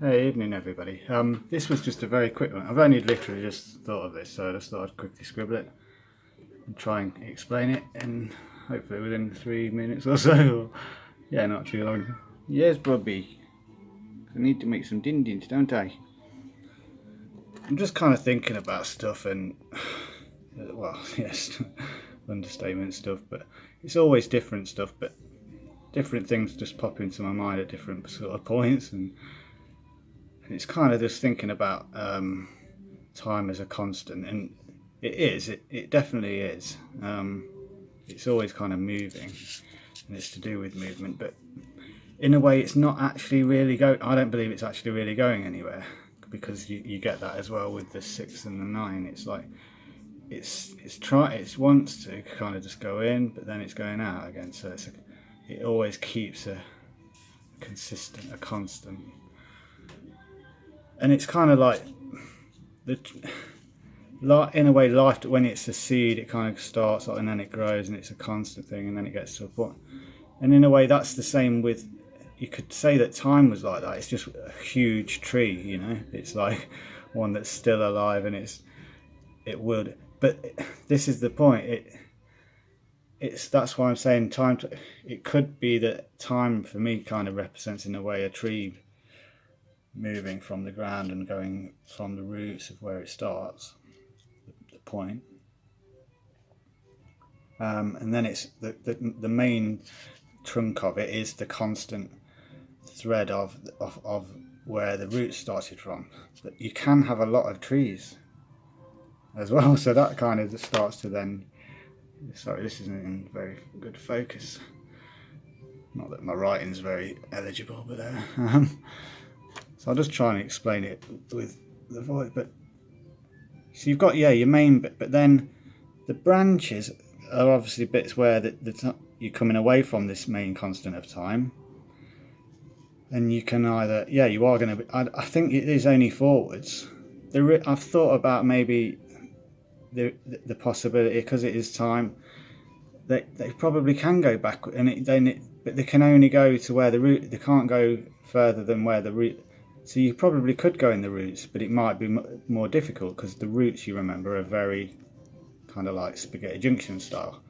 Hey, evening everybody. This was just a very quick one. I've only literally just thought of this, so I just thought I'd quickly scribble it and try and explain it, and hopefully within 3 minutes or so. Or, yeah, not too long. Yes, Bobby. I need to make some din-dins, don't I? I'm just kind of thinking about stuff and, well, yes, understatement stuff, but it's always different stuff, but different things just pop into my mind at different sort of points, and it's kind of just thinking about time as a constant, and it definitely is. It's always kind of moving, and it's to do with movement, but in a way it's not actually really going. I don't believe it's actually really going anywhere, because you get that as well with the 6 and the 9. It's like it wants to kind of just go in, but then it's going out again, so it always keeps a constant. And it's kind of like in a way, life, when it's a seed, it kind of starts and then it grows and it's a constant thing, and then it gets to a point. And in a way, that's the same with, you could say that time was like that. It's just a huge tree, you know. It's like one that's still alive, and it would. But this is the point. That's why I'm saying it could be that time for me kind of represents in a way a tree moving from the ground and going from the roots of where it starts, the point, and then it's the main trunk of it is the constant thread of where the roots started from. But you can have a lot of trees as well, so that kind of starts to then, sorry, this isn't in very good focus, not that my writing's very eligible, but so I'll just try and explain it with the voice. But so you've got, your main bit, but then the branches are obviously bits where you're coming away from this main constant of time, and you can either, you are going to be, I think it is only forwards. I've thought about maybe the possibility, because it is time, they probably can go back, but they can only go to where the root, they can't go further than where the root. So you probably could go in the roots, but it might be more difficult, because the roots, you remember, are very kind of like spaghetti junction style.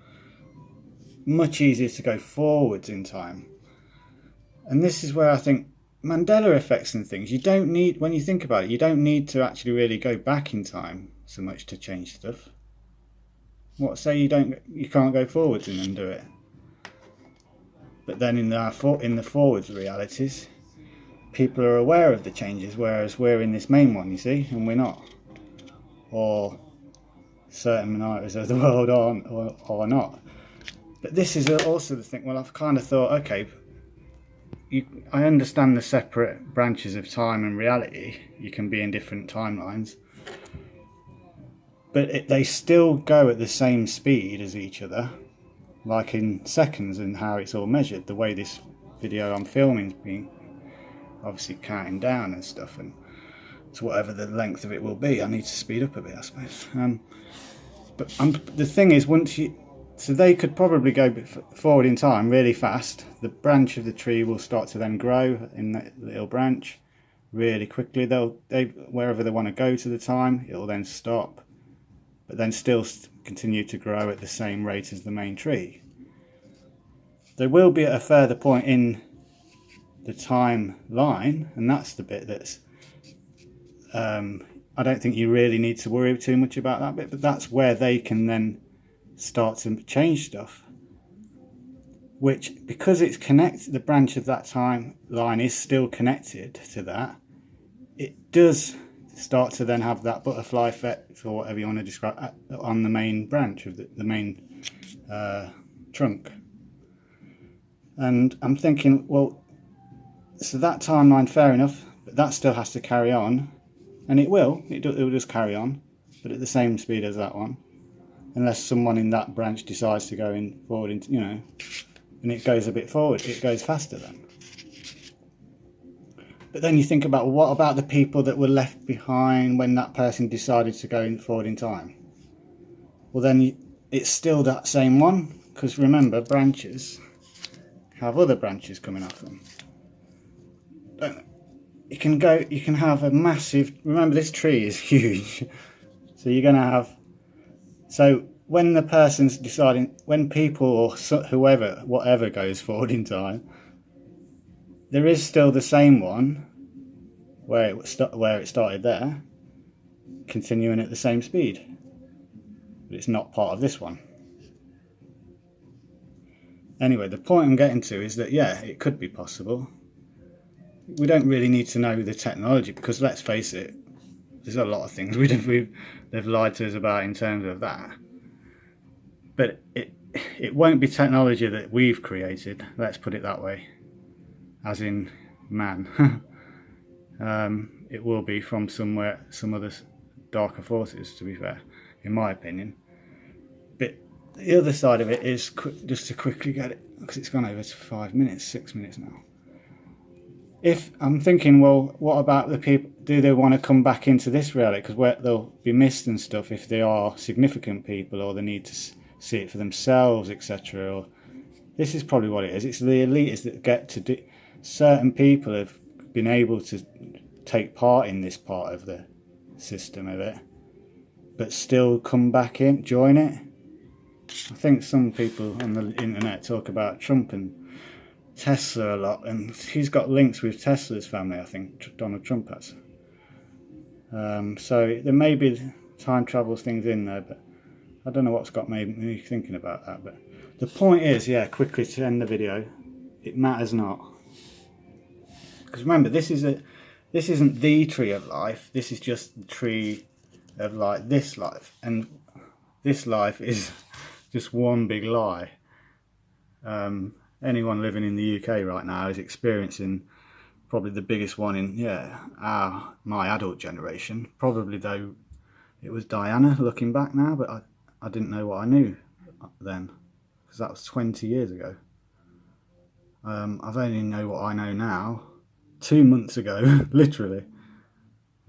Much easier to go forwards in time. And this is where I think Mandela effects and things, you don't need, when you think about it, you don't need to actually really go back in time so much to change stuff. What, say you can't go forwards and undo it, but then in the forwards realities, people are aware of the changes, whereas we're in this main one, you see, and we're not. Or certain minorities of the world aren't, or not. But this is also the thing, well, I've kind of thought, okay, I understand the separate branches of time and reality. You can be in different timelines, but they still go at the same speed as each other, like in seconds, and how it's all measured. The way this video I'm filming is being obviously counting down and stuff, and so whatever the length of it will be, I need to speed up a bit, I suppose. But the thing is, so they could probably go forward in time really fast. The branch of the tree will start to then grow in that little branch really quickly. Wherever they want to go to the time, it'll then stop, but then still continue to grow at the same rate as the main tree. There will be at a further point in the timeline, and that's the bit that's I don't think you really need to worry too much about that bit, but that's where they can then start to change stuff, which, because it's connected, the branch of that timeline is still connected to that, it does start to then have that butterfly effect, or whatever you want to describe, on the main branch of the main trunk. And I'm thinking, well, so that timeline, fair enough, but that still has to carry on, and it will just carry on, but at the same speed as that one, unless someone in that branch decides to go forward, and it goes a bit forward, it goes faster then. But then you think about, what about the people that were left behind when that person decided to go forward in time? Well, then it's still that same one, because remember, branches have other branches coming off them, don't they? you can have a massive, remember this tree is huge, so you're going to have, so when the person's deciding, when people or whoever, whatever goes forward in time, there is still the same one where it started there, continuing at the same speed, but it's not part of this one. Anyway, the point I'm getting to is that, yeah, it could be possible. We don't really need to know the technology, because let's face it, there's a lot of things they've lied to us about in terms of that. But it won't be technology that we've created, let's put it that way, as in man. It will be from somewhere, some other darker forces, to be fair, in my opinion. But the other side of it is, just to quickly get it, because it's gone over to 5 minutes, 6 minutes now. If I'm thinking, well, what about the people? Do they want to come back into this reality? Because they'll be missed and stuff if they are significant people, or they need to see it for themselves, etc. Or this is probably what it is. It's the elites that get to do. Certain people have been able to take part in this part of the system of it, but still come back in, join it. I think some people on the internet talk about Trump and Tesla a lot, and he's got links with Tesla's family, I think, Donald Trump has. So there may be time travel things in there, but I don't know what's got me thinking about that. But the point is, yeah, quickly to end the video, it matters not. Because remember, this isn't the tree of life, this is just the tree of like this life, and this life is just one big lie. Anyone living in the UK right now is experiencing probably the biggest one in my adult generation. Probably, though, it was Diana, looking back now, but I didn't know what I knew then, because that was 20 years ago. I've only know what I know now 2 months ago, literally.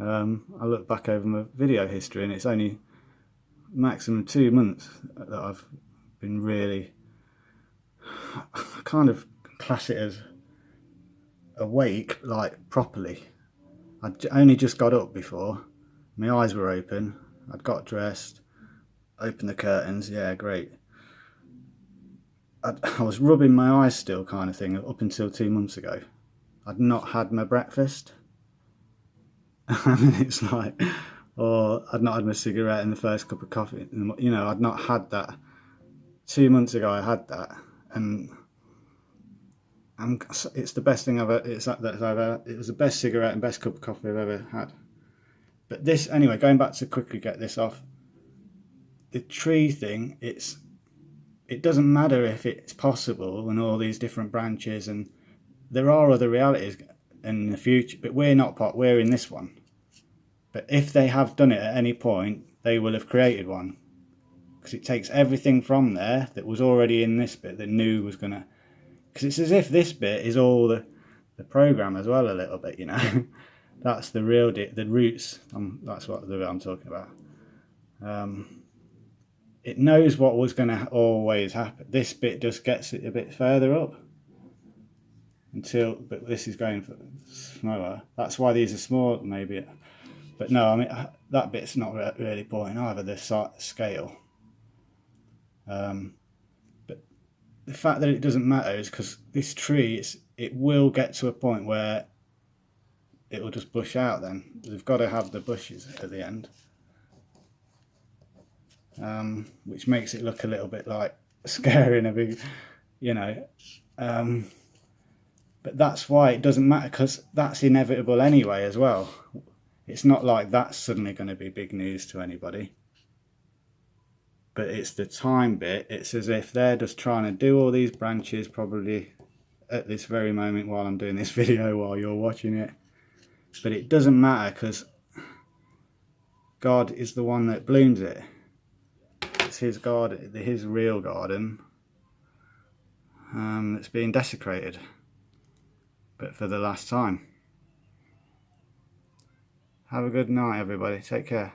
I look back over my video history, and it's only maximum 2 months that I've been really, I kind of class it as awake, like properly. I'd only just got up before, my eyes were open, I'd got dressed, opened the curtains, yeah, great. I was rubbing my eyes still, kind of thing, up until 2 months ago. I'd not had my breakfast. And it's like, or I'd not had my cigarette and the first cup of coffee. You know, I'd not had that. 2 months ago I had that, and it's the best thing I've ever, it was the best cigarette and best cup of coffee I've ever had. But this, anyway, going back to quickly get this off, the tree thing, it doesn't matter if it's possible and all these different branches, and there are other realities in the future, but we're in this one. But if they have done it at any point, they will have created one, because it takes everything from there that was already in this bit that knew was gonna, because it's as if this bit is all the program as well, a little bit, you know. That's the real the roots. That's what I'm talking about. It knows what was going to always happen. This bit just gets it a bit further up but this is going for smaller. That's why these are small, maybe. But no, I mean, that bit's not really important either, the scale. But the fact that it doesn't matter is because this tree, it will get to a point where it will just bush out then. They've got to have the bushes at the end. Which makes it look a little bit like scary and a big, you know. But that's why it doesn't matter, because that's inevitable anyway as well. It's not like that's suddenly going to be big news to anybody. But it's the time bit. It's as if they're just trying to do all these branches probably at this very moment while I'm doing this video, while you're watching it. But it doesn't matter, because God is the one that blooms it. It's his garden, his real garden, that's being desecrated, but for the last time. Have a good night, everybody. Take care.